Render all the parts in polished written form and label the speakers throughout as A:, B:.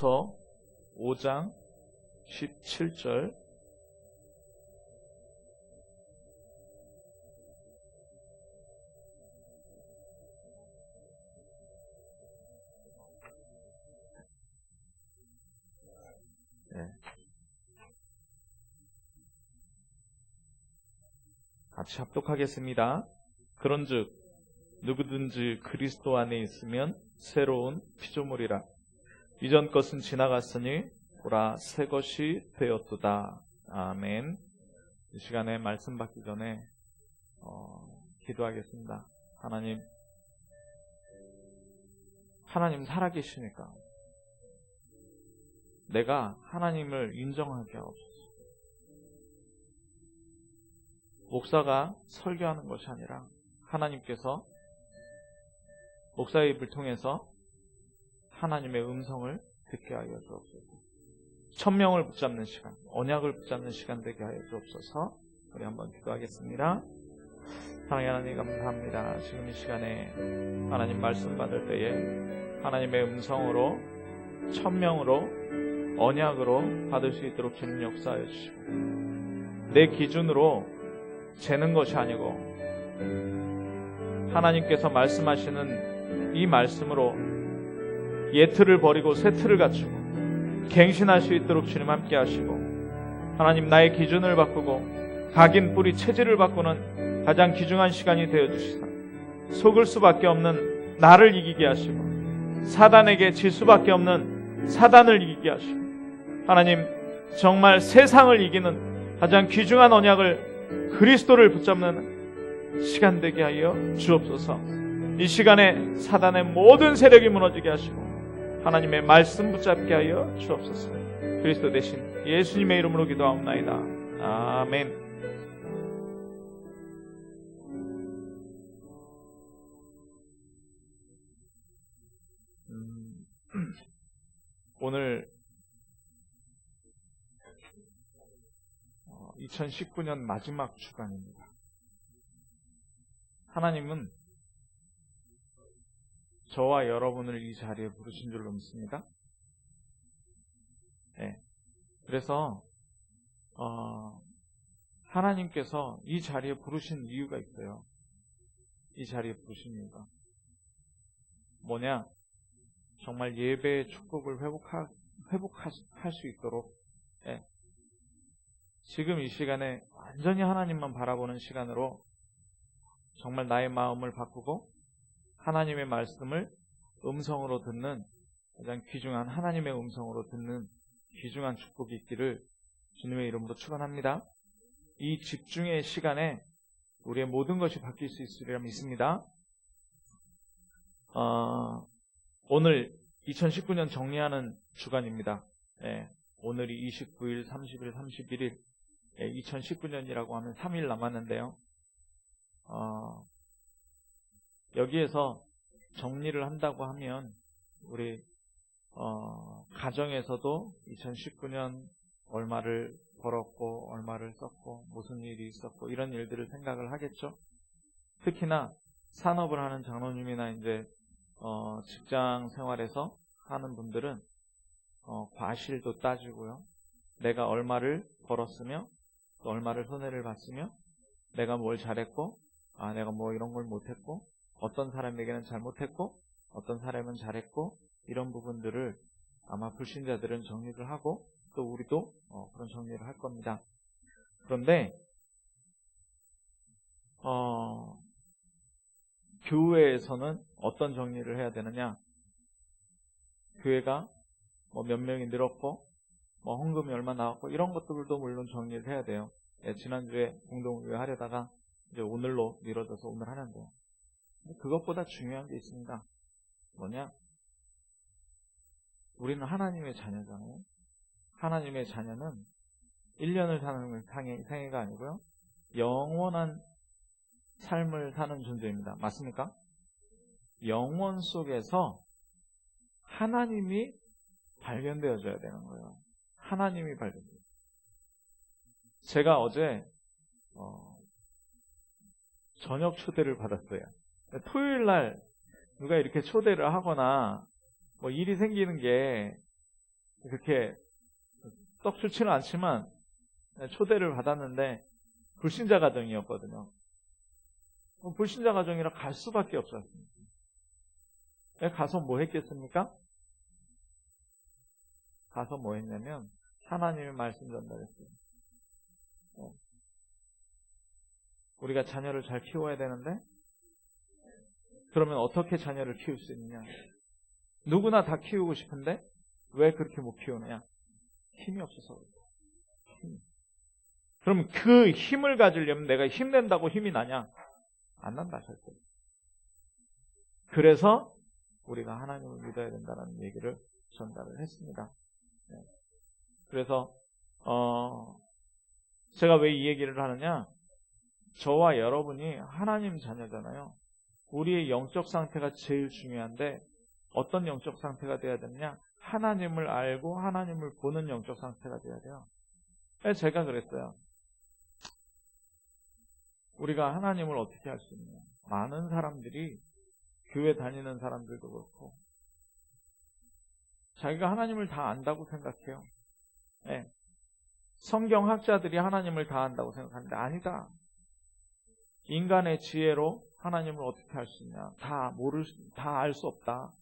A: 고린도후서 5장 17절. 같이 합독하겠습니다. 그런즉 누구든지 그리스도 안에 있으면 새로운 피조물이라. 이전 것은 지나갔으니 보라 새 것이 되었도다. 아멘. 이 시간에 말씀 받기 전에 기도하겠습니다. 하나님 살아계시니까 내가 하나님을 인정하게 하옵소서. 목사가 설교하는 것이 아니라 하나님께서 목사의 입을 통해서 하나님의 음성을 듣게 하여 주옵소서. 천명을 붙잡는 시간, 언약을 붙잡는 시간 되게 하여 주옵소서. 우리 한번 기도하겠습니다. 사랑하는 하나님 감사합니다. 지금 이 시간에 하나님 말씀 받을 때에 하나님의 음성으로, 천명으로, 언약으로 받을 수 있도록 주님 역사하여 주시고, 내 기준으로 재는 것이 아니고 하나님께서 말씀하시는 이 말씀으로 옛틀을 버리고 새 틀을 갖추고 갱신할 수 있도록 주님 함께 하시고, 하나님 나의 기준을 바꾸고 각인 뿌리 체질을 바꾸는 가장 귀중한 시간이 되어주시사 속을 수밖에 없는 나를 이기게 하시고 사단에게 질 수밖에 없는 사단을 이기게 하시고, 하나님 정말 세상을 이기는 가장 귀중한 언약을 그리스도를 붙잡는 시간 되게 하여 주옵소서. 이 시간에 사단의 모든 세력이 무너지게 하시고 하나님의 말씀 붙잡게 하여 주옵소서. 그리스도 대신 예수님의 이름으로 기도하옵나이다. 아멘. 오늘 2019년 마지막 주간입니다. 하나님은 저와 여러분을 이 자리에 부르신 줄로 믿습니다. 네. 그래서 하나님께서 이 자리에 부르신 이유가 있어요. 이 자리에 부르신 이유가 뭐냐? 정말 예배의 축복을 회복할 수 있도록, 네. 지금 이 시간에 완전히 하나님만 바라보는 시간으로 정말 나의 마음을 바꾸고 하나님의 말씀을 음성으로 듣는, 가장 귀중한 하나님의 음성으로 듣는 귀중한 축복이 있기를 주님의 이름으로 축원합니다. 이 집중의 시간에 우리의 모든 것이 바뀔 수 있으리라 믿습니다. 오늘 2019년 정리하는 주간입니다. 오늘이 29일, 30일, 31일, 2019년이라고 하면 3일 남았는데요. 여기에서 정리를 한다고 하면 우리 가정에서도 2019년 얼마를 벌었고 얼마를 썼고 무슨 일이 있었고 이런 일들을 생각을 하겠죠. 특히나 산업을 하는 장로님이나 이제 직장 생활에서 하는 분들은 과실도 따지고요. 내가 얼마를 벌었으며 또 얼마를 손해를 봤으며 내가 뭘 잘했고 내가 뭐 이런 걸 못했고 어떤 사람에게는 잘못했고 어떤 사람은 잘했고 이런 부분들을 아마 불신자들은 정리를 하고 또 우리도 그런 정리를 할 겁니다. 그런데 교회에서는 어떤 정리를 해야 되느냐? 교회가 몇 명이 늘었고 헌금이 얼마 나왔고 이런 것들도 물론 정리를 해야 돼요. 지난주에 공동의회 하려다가 이제 오늘로 미뤄져서 오늘 하는데요. 그것보다 중요한 게 있습니다. 뭐냐? 우리는 하나님의 자녀잖아요. 하나님의 자녀는 1년을 사는 생애가 아니고요. 영원한 삶을 사는 존재입니다. 맞습니까? 영원 속에서 하나님이 발견되어져야 되는 거예요. 하나님이 발견돼요. 제가 어제 저녁 초대를 받았어요. 토요일 날 누가 이렇게 초대를 하거나 일이 생기는 게 그렇게 썩 좋지는 않지만 초대를 받았는데 불신자 가정이었거든요. 불신자 가정이라 갈 수밖에 없었습니다. 가서 뭐 했겠습니까? 가서 뭐 했냐면 하나님의 말씀 전달했어요. 우리가 자녀를 잘 키워야 되는데 그러면 어떻게 자녀를 키울 수 있느냐? 누구나 다 키우고 싶은데 왜 그렇게 못 키우느냐? 힘이 없어서 그렇다. 그럼 그 힘을 가지려면 내가 힘낸다고 힘이 나냐? 안 난다 절대. 그래서 우리가 하나님을 믿어야 된다는 얘기를 전달을 했습니다. 그래서 제가 왜 이 얘기를 하느냐? 저와 여러분이 하나님 자녀잖아요. 우리의 영적 상태가 제일 중요한데 어떤 영적 상태가 돼야 되느냐? 하나님을 알고 하나님을 보는 영적 상태가 돼야 돼요. 제가 그랬어요. 우리가 하나님을 어떻게 할 수 있느냐? 많은 사람들이 교회 다니는 사람들도 그렇고 자기가 하나님을 다 안다고 생각해요. 성경학자들이 하나님을 다 안다고 생각하는데 아니다. 인간의 지혜로 하나님을 어떻게 할 수 있냐? 다 알 수 없다.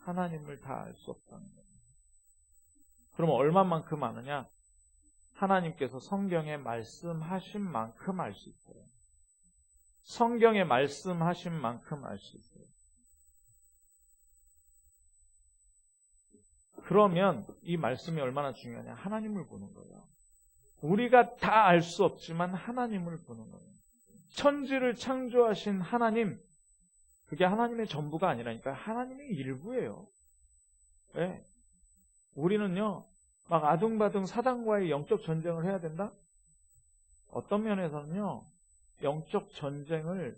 A: 하나님을 다 알 수 없다는 거예요. 그러면 얼마만큼 아느냐? 하나님께서 성경에 말씀하신 만큼 알 수 있어요. 성경에 말씀하신 만큼 알 수 있어요. 그러면 이 말씀이 얼마나 중요하냐? 하나님을 보는 거예요. 우리가 다 알 수 없지만 하나님을 보는 거예요. 천지를 창조하신 하나님, 그게 하나님의 전부가 아니라니까 하나님의 일부예요. 왜? 우리는요, 막 아둥바둥 사단과의 영적 전쟁을 해야 된다? 어떤 면에서는요, 영적 전쟁을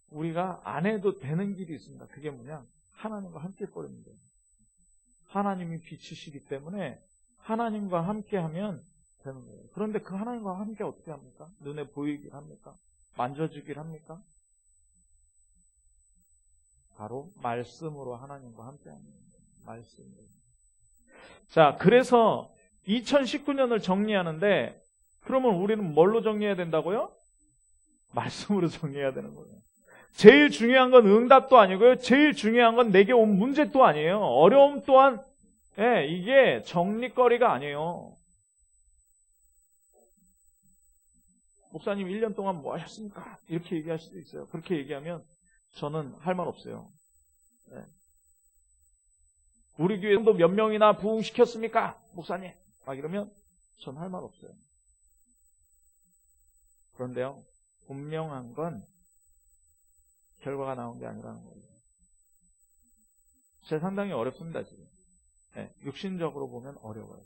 A: 우리가 안 해도 되는 길이 있습니다. 그게 뭐냐? 하나님과 함께 버리는 거예요. 하나님이 빛이시기 때문에 하나님과 함께 하면 되는 거예요. 그런데 그 하나님과 함께 어떻게 합니까? 눈에 보이길 합니까? 만져지길 합니까? 바로 말씀으로 하나님과 함께 합니다. 말씀으로. 자, 그래서 2019년을 정리하는데 그러면 우리는 뭘로 정리해야 된다고요? 말씀으로 정리해야 되는 거예요. 제일 중요한 건 응답도 아니고요. 제일 중요한 건 내게 온 문제도 아니에요. 어려움 또한 이게 정리거리가 아니에요. 목사님 1년 동안 뭐 하셨습니까? 이렇게 얘기할 수도 있어요. 그렇게 얘기하면 저는 할 말 없어요. 우리 교회도 몇 명이나 부흥시켰습니까? 목사님. 막 이러면 전 할 말 없어요. 그런데요, 분명한 건 결과가 나온 게 아니라는 거예요. 진짜 상당히 어렵습니다, 지금. 육신적으로 보면 어려워요.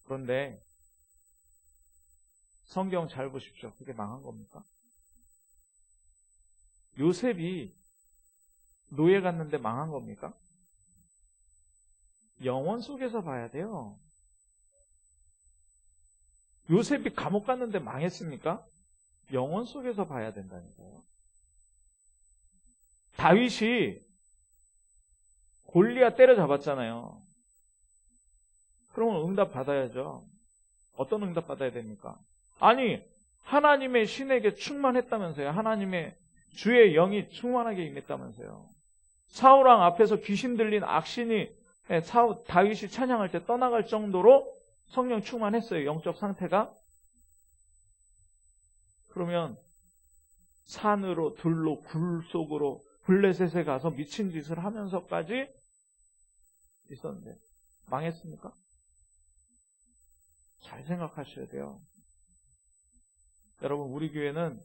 A: 그런데 성경 잘 보십시오. 그게 망한 겁니까? 요셉이 노예 갔는데 망한 겁니까? 영원 속에서 봐야 돼요. 요셉이 감옥 갔는데 망했습니까? 영원 속에서 봐야 된다니까요. 다윗이 골리앗 때려잡았잖아요. 그러면 응답 받아야죠. 어떤 응답 받아야 됩니까? 아니, 하나님의 신에게 충만했다면서요. 하나님의 주의 영이 충만하게 임했다면서요. 사울왕 앞에서 귀신 들린 악신이 다윗이 찬양할 때 떠나갈 정도로 성령 충만했어요. 영적 상태가. 그러면 산으로 들로 굴 속으로 블레셋에 가서 미친 짓을 하면서까지 있었는데 망했습니까? 잘 생각하셔야 돼요. 여러분, 우리 교회는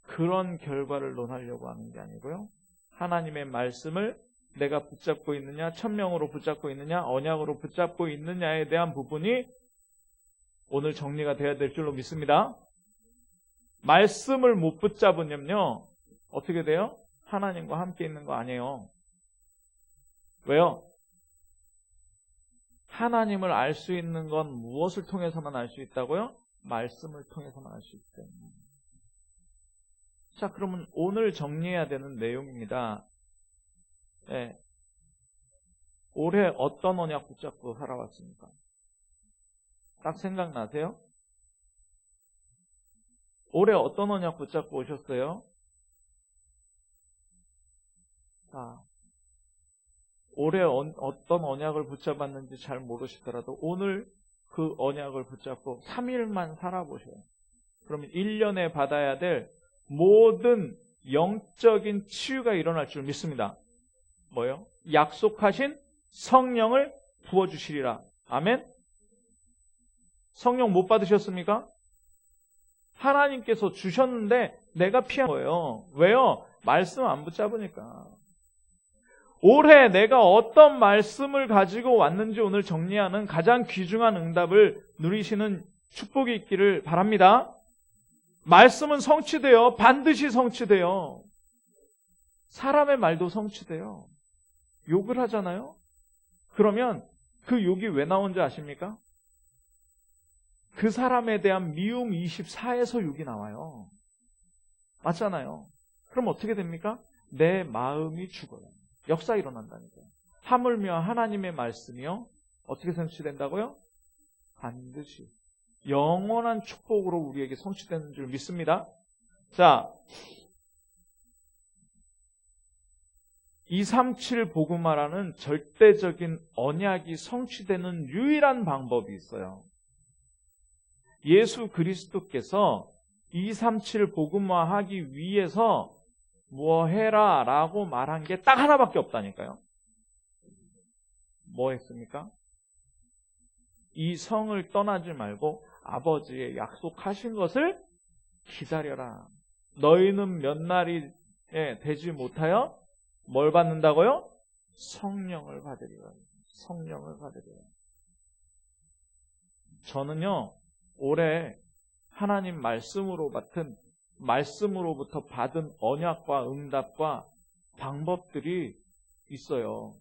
A: 그런 결과를 논하려고 하는 게 아니고요. 하나님의 말씀을 내가 붙잡고 있느냐, 천명으로 붙잡고 있느냐, 언약으로 붙잡고 있느냐에 대한 부분이 오늘 정리가 돼야 될 줄로 믿습니다. 말씀을 못 붙잡으면요, 어떻게 돼요? 하나님과 함께 있는 거 아니에요. 왜요? 하나님을 알 수 있는 건 무엇을 통해서만 알 수 있다고요? 말씀을 통해서만 알 수 있기 때문에. 자, 그러면 오늘 정리해야 되는 내용입니다. 예. 올해 어떤 언약 붙잡고 살아왔습니까? 딱 생각나세요? 올해 어떤 언약 붙잡고 오셨어요? 자, 올해 어떤 언약을 붙잡았는지 잘 모르시더라도 오늘 그 언약을 붙잡고 3일만 살아보셔요. 그러면 1년에 받아야 될 모든 영적인 치유가 일어날 줄 믿습니다. 뭐요? 약속하신 성령을 부어주시리라. 아멘? 성령 못 받으셨습니까? 하나님께서 주셨는데 내가 피한 거예요. 왜요? 말씀 안 붙잡으니까. 올해 내가 어떤 말씀을 가지고 왔는지 오늘 정리하는 가장 귀중한 응답을 누리시는 축복이 있기를 바랍니다. 말씀은 성취돼요. 반드시 성취돼요. 사람의 말도 성취돼요. 욕을 하잖아요. 그러면 그 욕이 왜 나온지 아십니까? 그 사람에 대한 미움 24에서 욕이 나와요. 맞잖아요. 그럼 어떻게 됩니까? 내 마음이 죽어요. 역사 일어난다니까요. 하물며 하나님의 말씀이요. 어떻게 성취된다고요? 반드시 영원한 축복으로 우리에게 성취되는 줄 믿습니다. 자, 237 복음화라는 절대적인 언약이 성취되는 유일한 방법이 있어요. 예수 그리스도께서 237 복음화하기 위해서 뭐 해라 라고 말한 게 딱 하나밖에 없다니까요. 뭐 했습니까? 이 성을 떠나지 말고 아버지의 약속하신 것을 기다려라. 너희는 몇 날이 되지 못하여 뭘 받는다고요? 성령을 받으리라. 성령을 받으리라. 저는요, 올해 하나님 말씀으로부터 받은 언약과 응답과 방법들이 있어요.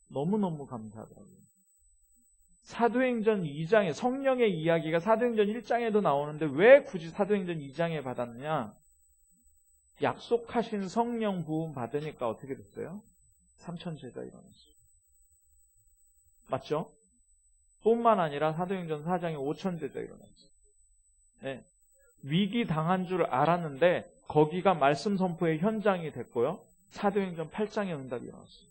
A: 너무너무 감사하더라고요. 사도행전 2장에 성령의 이야기가 사도행전 1장에도 나오는데 왜 굳이 사도행전 2장에 받았느냐? 약속하신 성령 부음 받으니까 어떻게 됐어요? 3천 제자 일어났어요. 맞죠? 뿐만 아니라 사도행전 4장에 5천 제자 일어났어요. 네. 위기 당한 줄 알았는데 거기가 말씀 선포의 현장이 됐고요. 사도행전 8장에 응답이 일어났어요.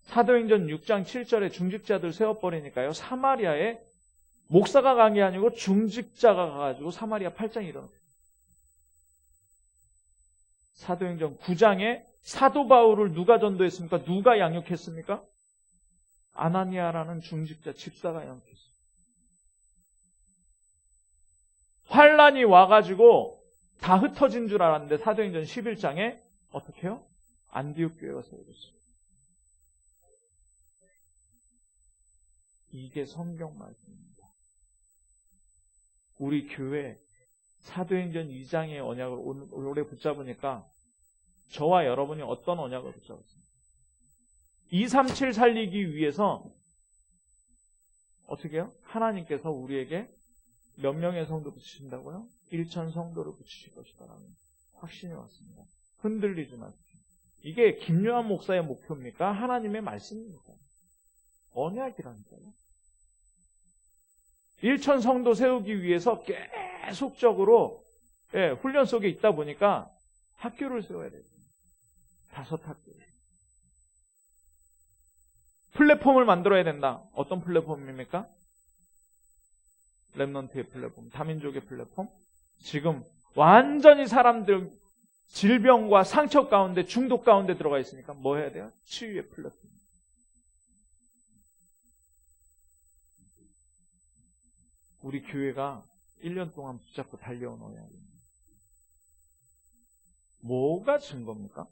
A: 사도행전 6장 7절에 중직자들 세워버리니까요. 사마리아에 목사가 간 게 아니고 중직자가 가가지고 사마리아 8장이 일어났어요. 사도행전 9장에 사도 바울을 누가 전도했습니까? 누가 양육했습니까? 아나니아라는 중직자 집사가 양육했어요. 환란이 와가지고 다 흩어진 줄 알았는데 사도행전 11장에 어떻게 해요? 안디옥 교회가 세워졌어요. 이게 성경 말씀입니다. 우리 교회 사도행전 2장의 언약을 올해 붙잡으니까 저와 여러분이 어떤 언약을 붙잡았습니까? 237 살리기 위해서 어떻게 해요? 하나님께서 우리에게 몇 명의 성도 붙이신다고요? 1천 성도를 붙이실 것이다라는 확신이 왔습니다. 흔들리지 마십시오. 이게 김요한 목사의 목표입니까? 하나님의 말씀입니까? 언약이라니까요. 1천 성도 세우기 위해서 계속적으로 훈련 속에 있다 보니까 학교를 세워야 돼요. 5학교. 플랫폼을 만들어야 된다. 어떤 플랫폼입니까? 렘넌트의 플랫폼, 다민족의 플랫폼. 지금 완전히 사람들 질병과 상처 가운데, 중독 가운데 들어가 있으니까 뭐 해야 돼요? 치유의 플랫폼. 우리 교회가 1년 동안 붙잡고 달려온 언약입니다. 뭐가 증거입니까?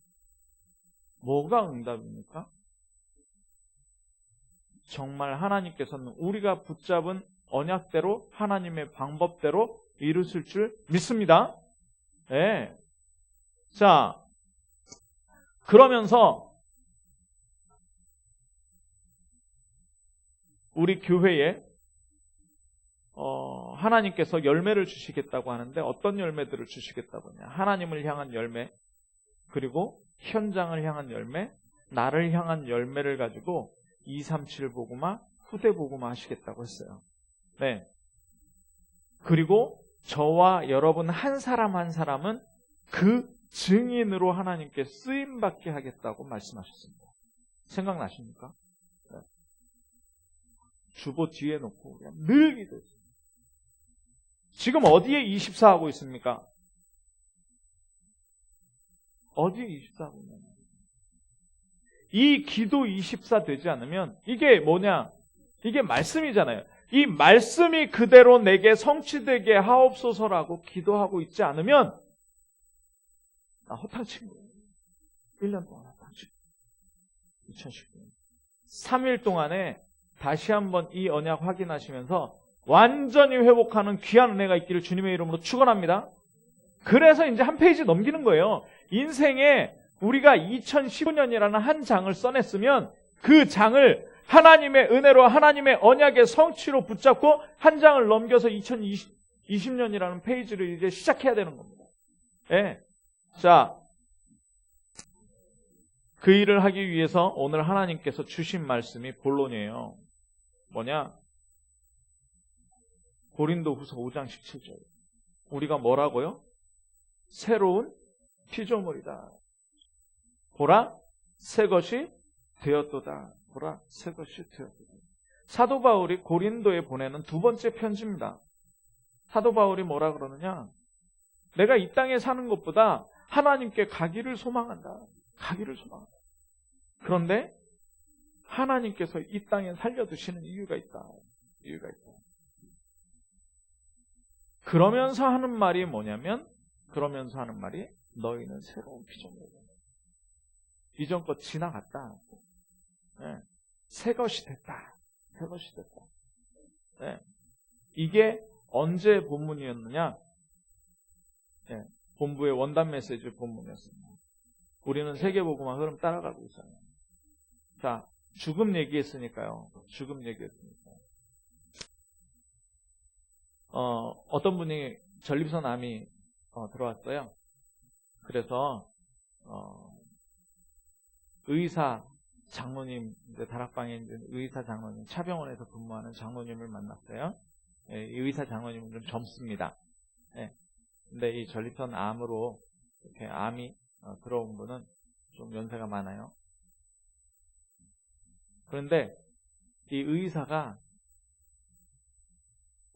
A: 뭐가 응답입니까? 정말 하나님께서는 우리가 붙잡은 언약대로 하나님의 방법대로 이루실 줄 믿습니다. 네. 자, 그러면서 우리 교회에 하나님께서 열매를 주시겠다고 하는데 어떤 열매들을 주시겠다고 하냐? 하나님을 향한 열매, 그리고 현장을 향한 열매, 나를 향한 열매를 가지고 237 복음화, 후대 복음화 하시겠다고 했어요. 네. 그리고 저와 여러분 한 사람 한 사람은 그 증인으로 하나님께 쓰임받게 하겠다고 말씀하셨습니다. 생각나십니까? 네. 주보 뒤에 놓고 그냥 늘 기도했어요. 지금 어디에 24하고 있습니까? 어디에 24하고 있냐? 이 기도 24 되지 않으면 이게 뭐냐? 이게 말씀이잖아요. 이 말씀이 그대로 내게 성취되게 하옵소서라고 기도하고 있지 않으면 나 허탕친 거예요. 1년 동안 허탕친 거예요. 2019년 3일 동안에 다시 한번 이 언약 확인하시면서 완전히 회복하는 귀한 은혜가 있기를 주님의 이름으로 축원합니다. 그래서 이제 한 페이지 넘기는 거예요. 인생에 우리가 2015년이라는 한 장을 써냈으면 그 장을 하나님의 은혜로 하나님의 언약의 성취로 붙잡고 한 장을 넘겨서 2020년이라는 페이지를 이제 시작해야 되는 겁니다. 예. 자, 그 일을 하기 위해서 오늘 하나님께서 주신 말씀이 본론이에요. 뭐냐? 고린도후서 5장 17절. 우리가 뭐라고요? 새로운 피조물이다. 보라, 새 것이 되었도다. 보라, 새 것이 되었도다. 사도 바울이 고린도에 보내는 두 번째 편지입니다. 사도 바울이 뭐라 그러느냐? 내가 이 땅에 사는 것보다 하나님께 가기를 소망한다. 가기를 소망한다. 그런데 하나님께서 이 땅에 살려두시는 이유가 있다. 이유가 있다. 그러면서 하는 말이 뭐냐면, 그러면서 하는 말이 너희는 새로운 피조물이다. 이전 것 지나갔다. 네. 새 것이 됐다. 새 것이 됐다. 네. 이게 언제 본문이었느냐? 네. 본부의 원단 메시지 본문이었습니다. 우리는 세계복음화 흐름 따라가고 있어요. 자, 죽음 얘기했으니까요. 죽음 얘기했으니까요. 어떤 분이 전립선 암이 들어왔어요. 그래서 의사 장로님, 이제 다락방에 있는 의사 장로님, 차병원에서 근무하는 장로님을 만났어요. 예, 이 의사 장로님은 좀 젊습니다. 예. 근데 이 전립선 암으로 이렇게 암이 들어온 분은 좀 연세가 많아요. 그런데 이 의사가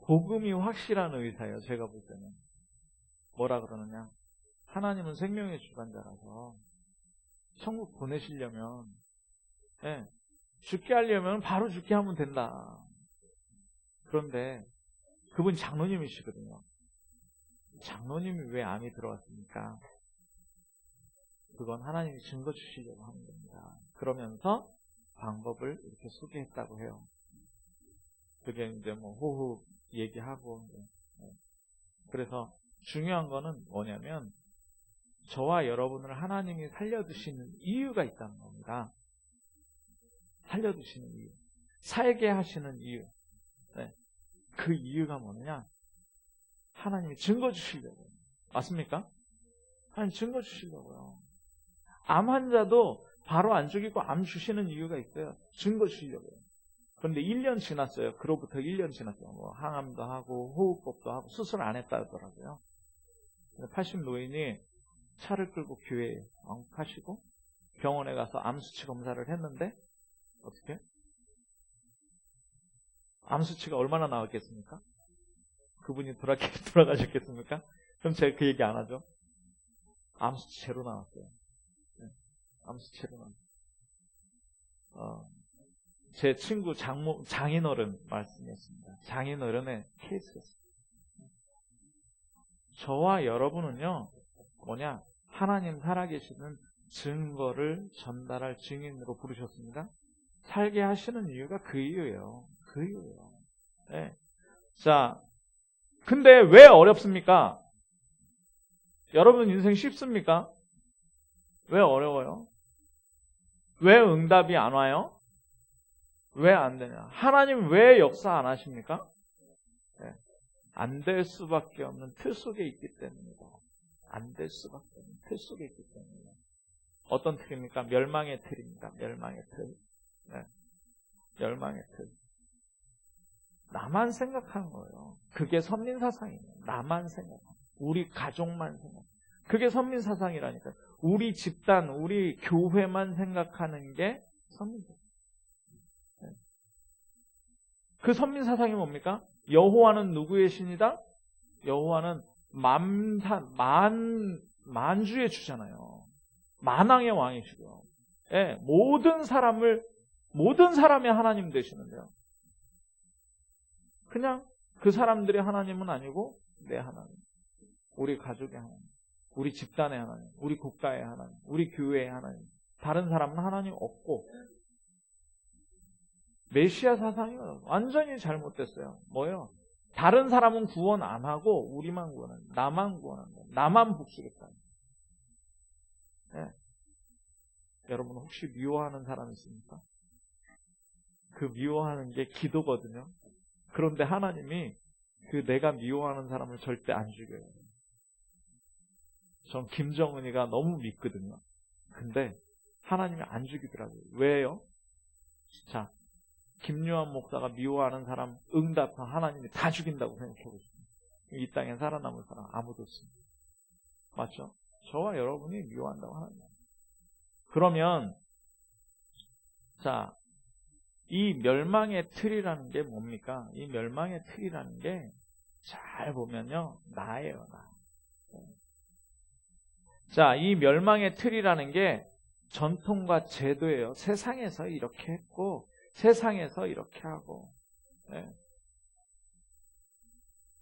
A: 복음이 확실한 의사예요. 제가 볼 때는. 뭐라 그러느냐? 하나님은 생명의 주관자라서 천국 보내시려면, 예, 죽게 하려면 바로 죽게 하면 된다. 그런데 그분 장로님이시거든요. 장로님이 왜 암이 들어왔습니까? 그건 하나님이 증거 주시려고 하는 겁니다. 그러면서 방법을 이렇게 소개했다고 해요. 그게 이제 뭐 호흡 얘기하고. 그래서 중요한 거는 뭐냐면 저와 여러분을 하나님이 살려두시는 이유가 있다는 겁니다. 살려두시는 이유. 살게 하시는 이유. 네. 그 이유가 뭐냐? 하나님이 증거 주시려고요. 맞습니까? 하나님 증거 주시려고요. 암 환자도 바로 안 죽이고 암 주시는 이유가 있어요. 증거 주시려고요. 그런데 1년 지났어요. 그로부터 1년 지났어요. 뭐 항암도 하고 호흡법도 하고 수술 안 했다 하더라고요. 80 노인이 차를 끌고 교회에 가시고 병원에 가서 암 수치 검사를 했는데 어떻게? 암 수치가 얼마나 나왔겠습니까? 그분이 돌아가셨겠습니까? 그럼 제가 그 얘기 안 하죠. 암 수치 제로 나왔어요. 네. 암 수치 제로 나왔어요. 제 친구 장인어른 말씀이었습니다. 장인어른의 케이스였습니다. 저와 여러분은요, 뭐냐? 하나님 살아계시는 증거를 전달할 증인으로 부르셨습니다. 살게 하시는 이유가 그 이유예요. 그 이유예요. 네. 자, 근데 왜 어렵습니까? 여러분 인생 쉽습니까? 왜 어려워요? 왜 응답이 안 와요? 왜 안 되냐? 하나님 왜 역사 안 하십니까? 네. 안 될 수밖에 없는 틀 속에 있기 때문이다. 안 될 수밖에 없는 틀 속에 있기 때문이다. 어떤 틀입니까? 멸망의 틀입니다. 멸망의 틀. 네. 멸망의 틀. 나만 생각하는 거예요. 그게 선민사상이에요. 나만 생각하는 거예요. 우리 가족만 생각하는 거예요. 그게 선민사상이라니까요. 우리 집단, 우리 교회만 생각하는 게 선민사상. 네. 그 선민사상이 뭡니까? 여호와는 누구의 신이다? 여호와는 만주의 주잖아요. 만왕의 왕이시고요. 예, 모든 사람의 하나님 되시는데요. 그냥 그 사람들의 하나님은 아니고 내 하나님, 우리 가족의 하나님, 우리 집단의 하나님, 우리 국가의 하나님, 우리 교회의 하나님. 다른 사람은 하나님 없고. 메시아 사상이 완전히 잘못됐어요. 뭐예요? 다른 사람은 구원 안 하고 우리만 구원한다. 나만 구원한다. 나만 복수겠다. 네. 여러분 혹시 미워하는 사람 있습니까? 그 미워하는 게 기도거든요. 그런데 하나님이 그 내가 미워하는 사람을 절대 안 죽여요. 전 김정은이가 너무 믿거든요. 근데 하나님이 안 죽이더라고요. 왜요? 자, 김요한 목사가 미워하는 사람 응답하 하나님이 다 죽인다고 생각해보세요. 이 땅에 살아남을 사람 아무도 없습니다. 맞죠? 저와 여러분이 미워한다고 하나님. 그러면 자, 이 멸망의 틀이라는 게 뭡니까? 이 멸망의 틀이라는 게 잘 보면요, 나예요, 나. 자, 이 멸망의 틀이라는 게 전통과 제도예요. 세상에서 이렇게 했고 세상에서 이렇게 하고. 네.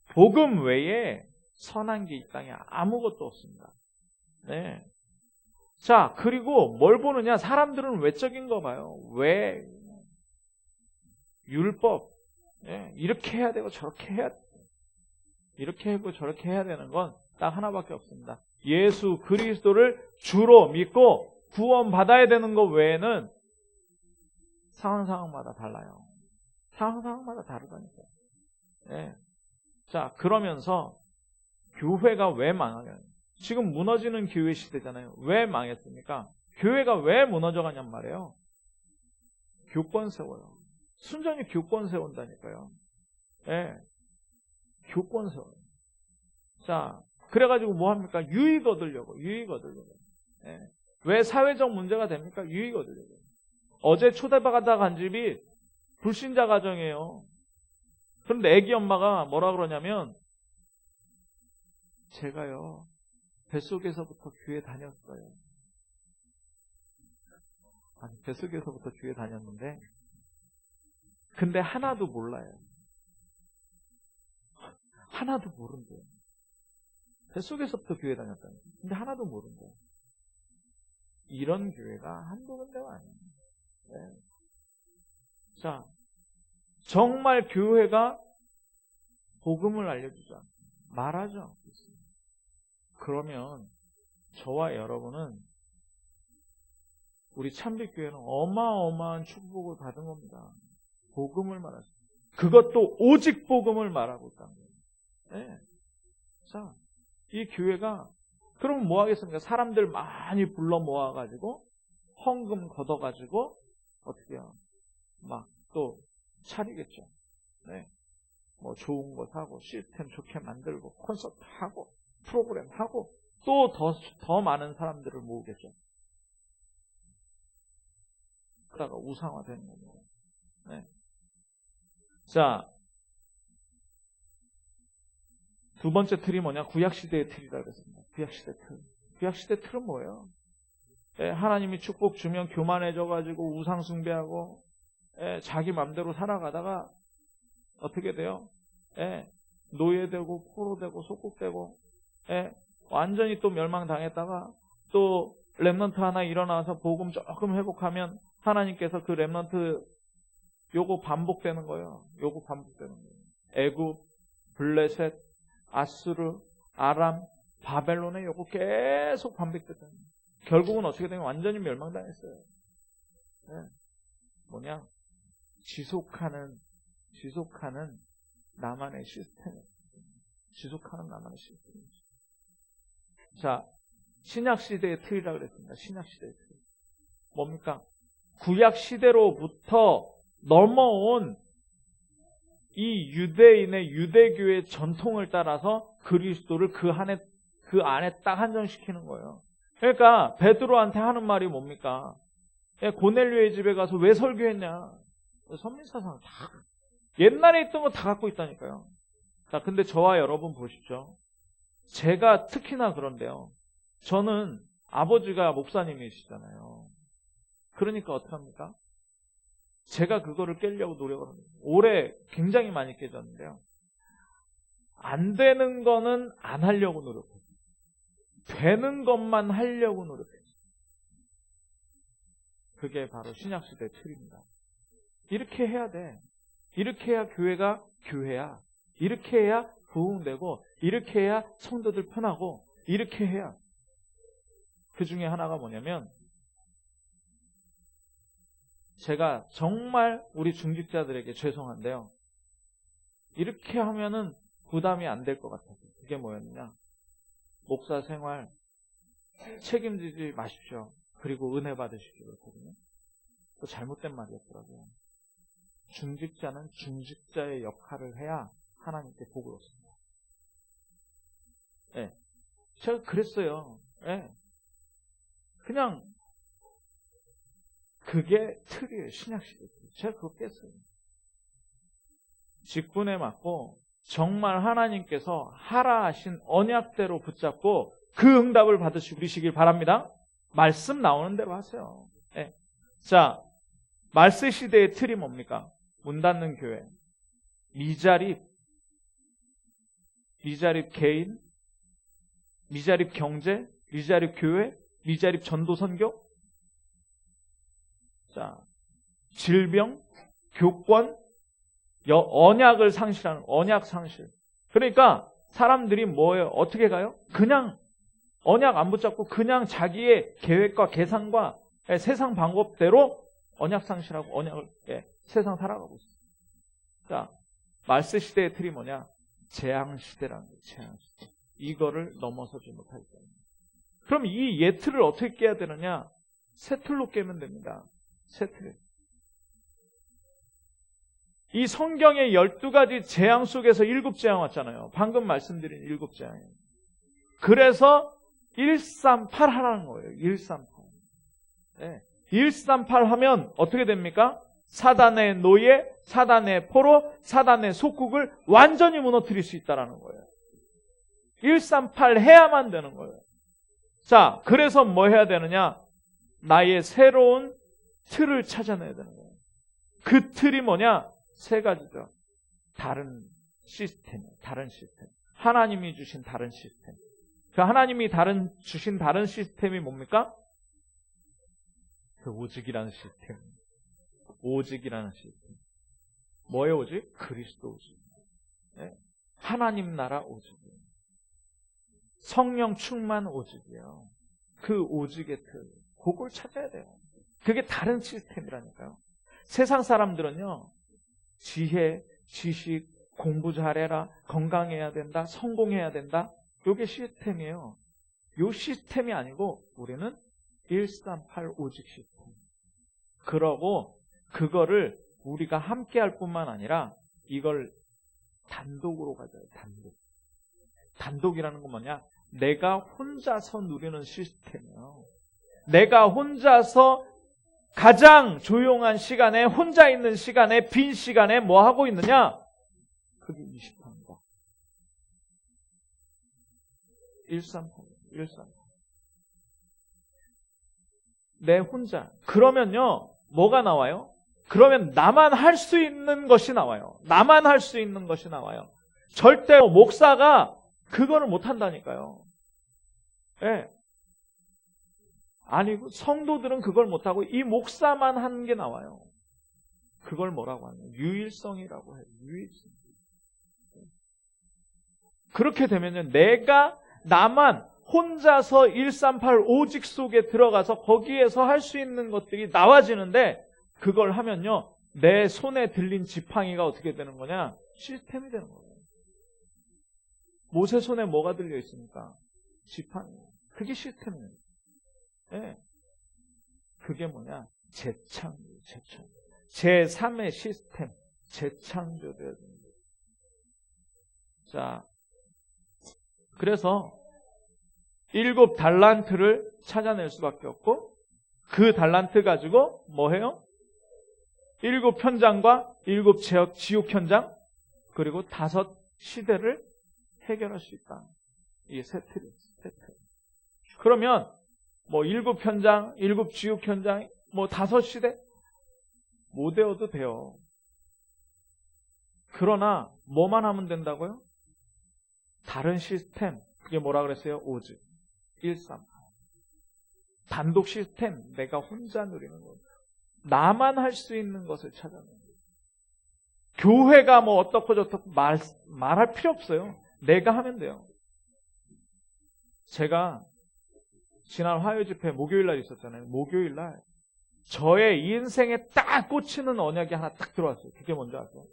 A: 복음 외에 선한 게 이 땅에 아무것도 없습니다. 네. 자, 그리고 뭘 보느냐? 사람들은 외적인 거 봐요. 왜? 율법. 네. 이렇게 해야 되고 저렇게 해야 돼. 이렇게 하고 저렇게 해야 되는 건 딱 하나밖에 없습니다. 예수 그리스도를 주로 믿고 구원받아야 되는 것 외에는 상황마다 달라요. 상황마다 다르다니까요. 네. 자, 그러면서 교회가 왜 망하냐? 지금 무너지는 교회 시대잖아요. 왜 망했습니까? 교회가 왜 무너져가냔 말이에요. 교권 세워요. 순전히 교권 세운다니까요. 예. 교권 세워요. 자, 그래가지고 뭐 합니까? 유익 얻으려고. 예. 왜 사회적 문제가 됩니까? 유익 얻으려고. 어제 초대받아 간 집이 불신자 가정이에요. 그런데 애기 엄마가 뭐라 그러냐면, 제가요, 뱃속에서부터 교회 다녔어요. 아니, 뱃속에서부터 교회 다녔는데, 근데 하나도 몰라요. 하나도 모른대요. 뱃속에서부터 교회 다녔다는 거예요. 근데 하나도 모른대요. 이런 교회가 한두 군데가 아니에요. 네. 자, 정말 교회가 복음을 알려주자. 말하지 않고 있습니다. 그러면 저와 여러분은 우리 참빛교회는 어마어마한 축복을 받은 겁니다. 복음을 말하죠. 그것도 오직 복음을 말하고 있다는 거예요. 네. 자, 이 교회가 그럼 뭐 하겠습니까? 사람들 많이 불러 모아가지고 헌금 걷어가지고 어떻게 해요? 막 또 차리겠죠. 네. 뭐 좋은 거 사고 시스템 좋게 만들고 콘서트 하고 프로그램 하고 또 더 많은 사람들을 모으겠죠. 그러다가 우상화되는 겁니다. 네. 자, 두 번째 틀이 뭐냐? 구약시대의 틀이라고 그랬습니다. 구약시대 틀. 구약시대 틀은 뭐예요? 예, 하나님이 축복 주면 교만해져가지고 우상숭배하고 예, 자기 맘대로 살아가다가 어떻게 돼요? 예, 노예되고 포로되고 속국되고 예, 완전히 또 멸망당했다가 또 렘넌트 하나 일어나서 복음 조금 회복하면 하나님께서 그 렘넌트 요거 반복되는 거예요. 요거 반복되는 거예요. 애굽, 블레셋, 아수르, 아람, 바벨론에 요거 계속 반복됐다는 거예요. 결국은 어떻게 되면 완전히 멸망당했어요. 네. 뭐냐? 지속하는 나만의 시스템. 지속하는 나만의 시스템. 자, 신약시대의 틀이라고 그랬습니다. 신약시대의 틀. 뭡니까? 구약시대로부터 넘어온 이 유대인의 유대교의 전통을 따라서 그리스도를 그 안에 딱 한정시키는 거예요. 그러니까 베드로한테 하는 말이 뭡니까? 고넬료의 집에 가서 왜 설교했냐? 선민사상 다 옛날에 있던 거 다 갖고 있다니까요. 자, 근데 저와 여러분 보십시오. 제가 특히나 그런데요. 저는 아버지가 목사님이시잖아요. 그러니까 어떡합니까? 제가 그거를 깨려고 노력을 합니다. 올해 굉장히 많이 깨졌는데요. 안 되는 거는 안 하려고 노력해요. 되는 것만 하려고 노력해요. 그게 바로 신약시대의 틀입니다. 이렇게 해야 돼. 이렇게 해야 교회가 교회야. 이렇게 해야 부흥되고, 이렇게 해야 성도들 편하고, 이렇게 해야. 그 중에 하나가 뭐냐면, 제가 정말 우리 중직자들에게 죄송한데요. 이렇게 하면은 부담이 안 될 것 같아서. 그게 뭐였느냐? 목사 생활 책임지지 마십시오. 그리고 은혜 받으십시오. 그렇거든요. 또 잘못된 말이었더라고요. 중직자는 중직자의 역할을 해야 하나님께 복을 얻습니다. 예. 제가 그랬어요. 예. 그냥 그게 틀이에요. 신약시대. 제가 그거 깼어요. 직분에 맞고 정말 하나님께서 하라 하신 언약대로 붙잡고 그 응답을 받으시길 바랍니다. 말씀 나오는 대로 하세요. 네. 자, 말세 시대의 틀이 뭡니까? 문 닫는 교회, 미자립 개인, 미자립 경제, 미자립 교회, 미자립 전도 선교. 자, 질병, 교권, 언약을 상실하는 언약 상실. 그러니까 사람들이 뭐예요? 어떻게 가요? 그냥 언약 안 붙잡고 그냥 자기의 계획과 계산과 세상 방법대로 언약 상실하고 언약을 세상 살아가고 있어요. 자, 말세 시대의 틀이 뭐냐? 재앙 시대라는 거예요. 재앙 시대. 이거를 넘어서지 못하기 때문에. 그럼 이 예틀을 어떻게 깨야 되느냐? 새 틀로 깨면 됩니다. 새 틀. 이 성경의 12가지 재앙 속에서 7재앙 왔잖아요. 방금 말씀드린 7재앙이에요. 그래서 138 하라는 거예요. 138. 네. 138 하면 어떻게 됩니까? 사단의 노예, 사단의 포로, 사단의 속국을 완전히 무너뜨릴 수 있다는 거예요. 138 해야만 되는 거예요. 자, 그래서 뭐 해야 되느냐? 나의 새로운 틀을 찾아내야 되는 거예요. 그 틀이 뭐냐? 세 가지죠. 다른 시스템이에요. 다른 시스템. 하나님이 주신 다른 시스템. 그 하나님이 주신 다른 시스템이 뭡니까? 그 오직이라는 시스템. 오직이라는 시스템. 뭐의 오직? 그리스도 오직. 네. 하나님 나라 오직이에요. 성령 충만 오직이에요. 그 오직의 틀. 그걸 찾아야 돼요. 그게 다른 시스템이라니까요. 세상 사람들은요. 지혜, 지식, 공부 잘해라, 건강해야 된다, 성공해야 된다. 이게 시스템이에요. 이 시스템이 아니고 우리는 138 오직 시스템. 그러고 그거를 우리가 함께 할 뿐만 아니라 이걸 단독으로 가져요. 단독이라는 건 뭐냐? 내가 혼자서 누리는 시스템이에요. 내가 혼자서 가장 조용한 시간에, 혼자 있는 시간에, 빈 시간에 뭐 하고 있느냐? 그게 20%입니다. 138. 내 혼자. 그러면요, 뭐가 나와요? 그러면 나만 할 수 있는 것이 나와요. 나만 할 수 있는 것이 나와요. 절대 목사가 그거를 못 한다니까요. 예. 아니고 성도들은 그걸 못하고 이 목사만 하는 게 나와요. 그걸 뭐라고 하냐? 유일성이라고 해요. 유일성. 그렇게 되면요, 내가 나만 혼자서 138 오직 속에 들어가서 거기에서 할 수 있는 것들이 나와지는데 그걸 하면요, 내 손에 들린 지팡이가 어떻게 되는 거냐? 시스템이 되는 거예요. 모세 손에 뭐가 들려 있습니까? 지팡이. 그게 시스템입니다. 예. 그게 뭐냐? 재창조. 제3의 시스템, 재창조되어야 됩니다. 자, 그래서 7 달란트를 찾아낼 수밖에 없고, 그 달란트 가지고 뭐 해요? 7 현장과 7 지옥 현장, 그리고 5 시대를 해결할 수 있다. 이게 세트. 그러면 뭐 7 현장, 7 지옥 현장, 뭐 5 시대 못 외워도 돼요. 그러나 뭐만 하면 된다고요? 다른 시스템, 그게 뭐라 그랬어요? 오즈 138. 단독 시스템, 내가 혼자 누리는 것, 나만 할 수 있는 것을 찾아내는 거예요. 교회가 뭐 어떻고 저떻고 말할 필요 없어요. 내가 하면 돼요. 제가 지난 화요 집회 목요일날 있었잖아요. 목요일날 저의 인생에 딱 꽂히는 언약이 하나 딱 들어왔어요. 그게 뭔지 아세요?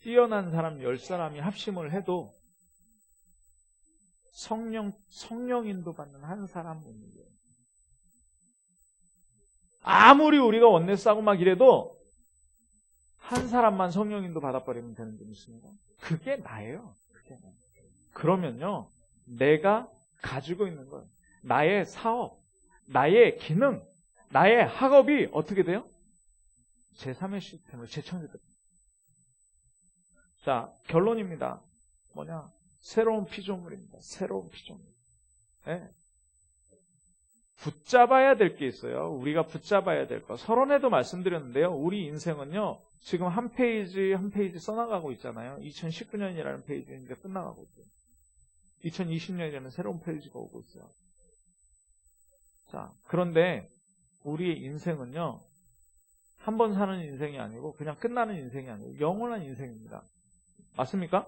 A: 뛰어난 사람 10사람이 합심을 해도 성령 인도받는 한 사람 못 이겨요. 아무리 우리가 원내 싸고 막 이래도 한 사람만 성령 인도 받아버리면 되는 분 있습니다. 그게 나예요. 그러면요, 내가 가지고 있는 거예요. 나의 사업, 나의 기능, 나의 학업이 어떻게 돼요? 제3의 시스템을 재창조됩니다. 자, 결론입니다. 뭐냐? 새로운 피조물입니다. 새로운 피조물. 네. 붙잡아야 될 게 있어요. 우리가 붙잡아야 될 거. 서론에도 말씀드렸는데요. 우리 인생은요, 지금 한 페이지 한 페이지 써나가고 있잖아요. 2019년이라는 페이지는 이제 끝나가고 있어요. 2020년에는 새로운 페이지가 오고 있어요. 자, 그런데 우리의 인생은요, 한 번 사는 인생이 아니고 그냥 끝나는 인생이 아니고 영원한 인생입니다. 맞습니까?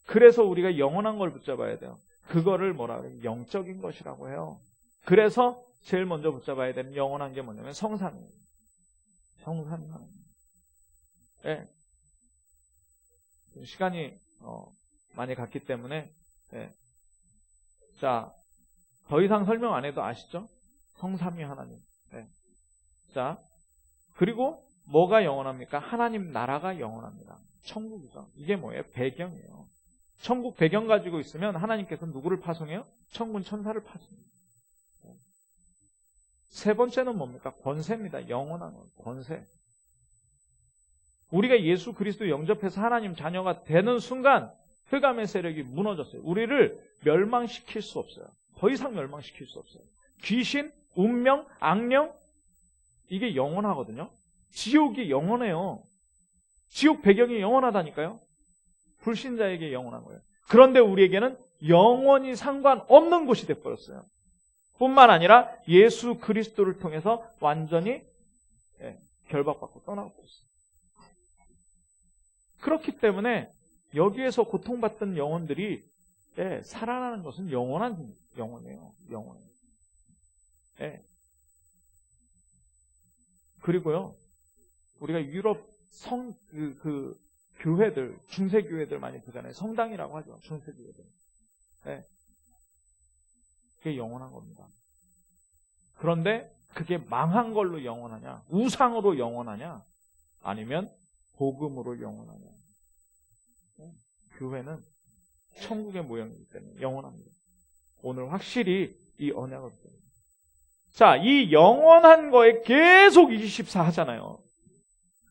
A: 그래서 우리가 영원한 걸 붙잡아야 돼요. 그거를 뭐라 그래요? 영적인 것이라고 해요. 그래서 제일 먼저 붙잡아야 되는 영원한 게 뭐냐면 성삼이에요. 성삼. 예. 시간이 많이 갔기 때문에, 예. 자, 더 이상 설명 안 해도 아시죠? 성삼위 하나님. 예. 자, 그리고 뭐가 영원합니까? 하나님 나라가 영원합니다. 천국이죠. 이게 뭐예요? 배경이에요. 천국 배경 가지고 있으면 하나님께서 누구를 파송해요? 천군 천사를 파송해요. 세 번째는 뭡니까? 권세입니다. 영원한 권세. 우리가 예수 그리스도 영접해서 하나님 자녀가 되는 순간 흑암의 세력이 무너졌어요. 우리를 멸망시킬 수 없어요. 더 이상 멸망시킬 수 없어요. 귀신, 운명, 악령, 이게 영원하거든요. 지옥이 영원해요. 지옥 배경이 영원하다니까요. 불신자에게 영원한 거예요. 그런데 우리에게는 영원히 상관없는 곳이 돼버렸어요. 뿐만 아니라 예수 그리스도를 통해서 완전히 결박받고 떠나고 있어요. 그렇기 때문에 여기에서 고통받던 영혼들이 살아나는 것은 영원해요. 영원해요. 그리고요, 우리가 유럽 교회들, 중세교회들 많이 보잖아요. 성당이라고 하죠. 중세교회들. 그게 영원한 겁니다. 그런데 그게 망한 걸로 영원하냐? 우상으로 영원하냐? 아니면 복음으로 영원하냐? 교회는 천국의 모형이기 때문에 영원합니다. 오늘 확실히 이 언약을 배워요. 자, 이 영원한 거에 계속 24 하잖아요.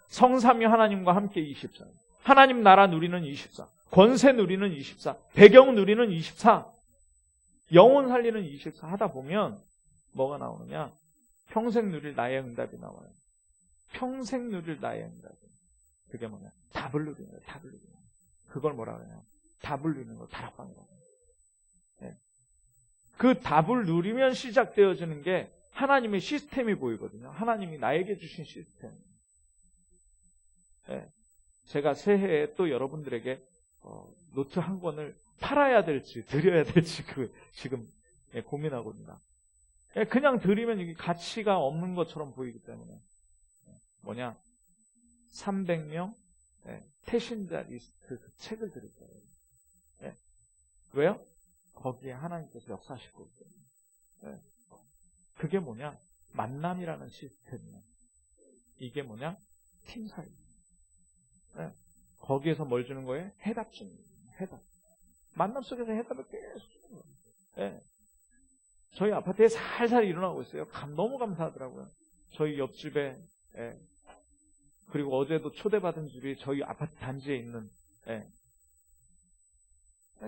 A: 성삼위 하나님과 함께 24. 하나님 나라 누리는 24. 권세 누리는 24. 배경 누리는 24. 영혼 살리는 24 하다 보면 뭐가 나오느냐? 평생 누릴 나의 응답이 나와요. 평생 누릴 나의 응답. 그게 뭐냐? 답을 누리는 거예요. 답을 누리는 거예요. 그걸 뭐라 그러냐? 답을 누리는 거 다락방이라고. 그 답을 누리면 시작되어지는 게 하나님의 시스템이 보이거든요. 하나님이 나에게 주신 시스템. 제가 새해에 또 여러분들에게 노트 한 권을 팔아야 될지 드려야 될지 지금 고민하거든요. 그냥 드리면 이게 가치가 없는 것처럼 보이기 때문에 뭐냐? 300명 태신자 리스트 그 책을 드릴 거예요. 왜요? 거기에 하나님께서 역사하실 거거든요. 네. 그게 뭐냐? 만남이라는 시스템이에요. 이게 뭐냐? 팀사이. 네. 거기에서 뭘 주는 거예요? 해답 주는 거예요. 해답. 만남 속에서 해답을 계속. 네. 저희 아파트에 살살 일어나고 있어요. 너무 감사하더라고요. 저희 옆집에, 예. 그리고 어제도 초대받은 집이 저희 아파트 단지에 있는, 예.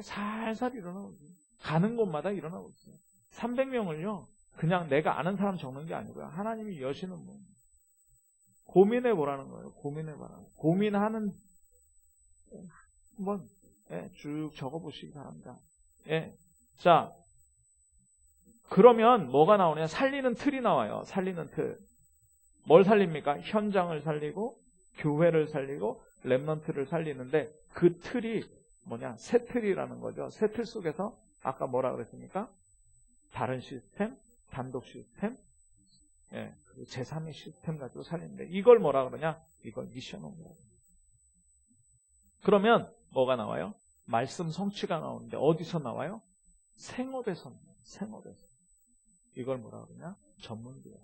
A: 살살 일어나고 있어요. 가는 곳마다 일어나고 있어요. 300명을요, 그냥 내가 아는 사람 적는 게 아니고요. 하나님이 여시는 분. 고민해 보라는 거예요. 고민해 보라. 고민하는, 한번, 예, 쭉 적어 보시기 바랍니다. 예. 자, 그러면 뭐가 나오냐? 살리는 틀이 나와요. 살리는 틀. 뭘 살립니까? 현장을 살리고, 교회를 살리고, 렘넌트를 살리는데, 그 틀이 뭐냐? 새 틀이라는 거죠. 새 틀 속에서 아까 뭐라 그랬습니까? 다른 시스템, 단독 시스템, 예, 제3의 시스템 가지고 살리는데, 이걸 뭐라 그러냐? 이걸 미션홈이라고. 그러면 뭐가 나와요? 말씀 성취가 나오는데 어디서 나와요? 생업에서 나와요. 생업에서. 이걸 뭐라 그러냐? 전문교회.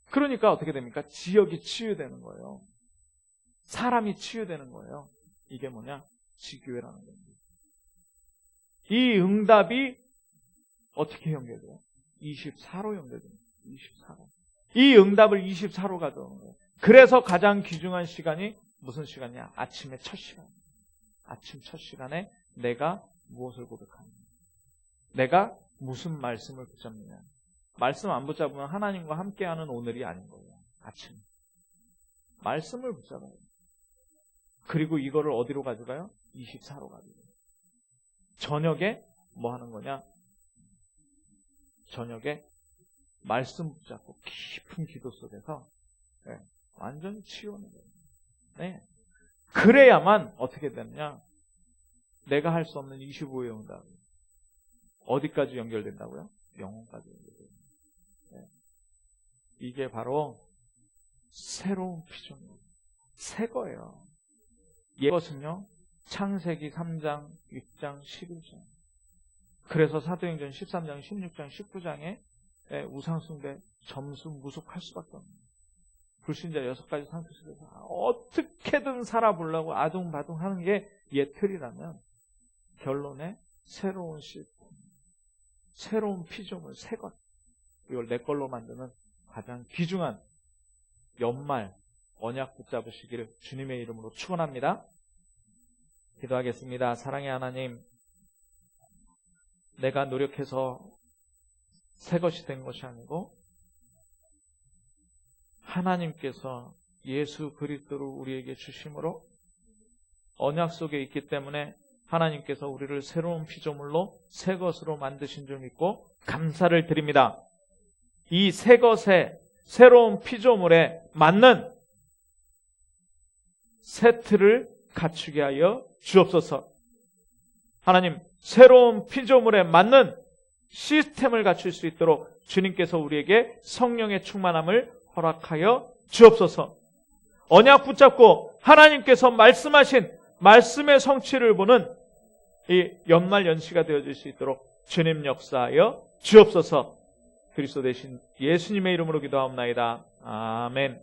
A: 그러니까 어떻게 됩니까? 지역이 치유되는 거예요. 사람이 치유되는 거예요. 이게 뭐냐? 지교회라는 겁니다. 이 응답이 어떻게 연결돼요? 24로 연결됩니다. 24로. 이 응답을 24로 가져오는 거예요. 그래서 가장 귀중한 시간이 무슨 시간이야? 아침의 첫 시간. 아침 첫 시간에 내가 무엇을 고백하느냐. 내가 무슨 말씀을 붙잡느냐. 말씀 안 붙잡으면 하나님과 함께하는 오늘이 아닌 거예요. 아침. 말씀을 붙잡아요. 그리고 이거를 어디로 가져가요? 24로 가져가요. 저녁에 뭐 하는 거냐? 저녁에 말씀 붙잡고 깊은 기도 속에서, 네, 완전히 치우는 거예요. 네. 그래야만 어떻게 되느냐? 내가 할 수 없는 25의 응답. 어디까지 연결된다고요? 영혼까지 연결됩니다. 네. 이게 바로 새로운 피조입니다. 새 거예요. 이것은요, 창세기 3장, 6장, 11장. 그래서 사도행전 13장, 16장, 19장에 우상숭배 점수 무속할 수밖에 없는 거예요. 불신자 6가지 상태 속에서 어떻게든 살아보려고 아둥바둥 하는 게 예틀이라면 결론에 새로운 시스템, 새로운 피조물, 새 것, 이걸 내 걸로 만드는 가장 귀중한 연말 언약 붙잡으시기를 주님의 이름으로 축원합니다. 기도하겠습니다. 사랑의 하나님, 내가 노력해서 새 것이 된 것이 아니고 하나님께서 예수 그리스도를 우리에게 주심으로 언약 속에 있기 때문에 하나님께서 우리를 새로운 피조물로 새 것으로 만드신 줄 믿고 감사를 드립니다. 이 새 것에 새로운 피조물에 맞는 새 틀을 갖추게 하여 주옵소서. 하나님, 새로운 피조물에 맞는 시스템을 갖출 수 있도록 주님께서 우리에게 성령의 충만함을 허락하여 주옵소서. 언약 붙잡고 하나님께서 말씀하신 말씀의 성취를 보는 이 연말 연시가 되어질 수 있도록 주님 역사하여 주옵소서. 그리스도 대신 예수님의 이름으로 기도하옵나이다. 아멘.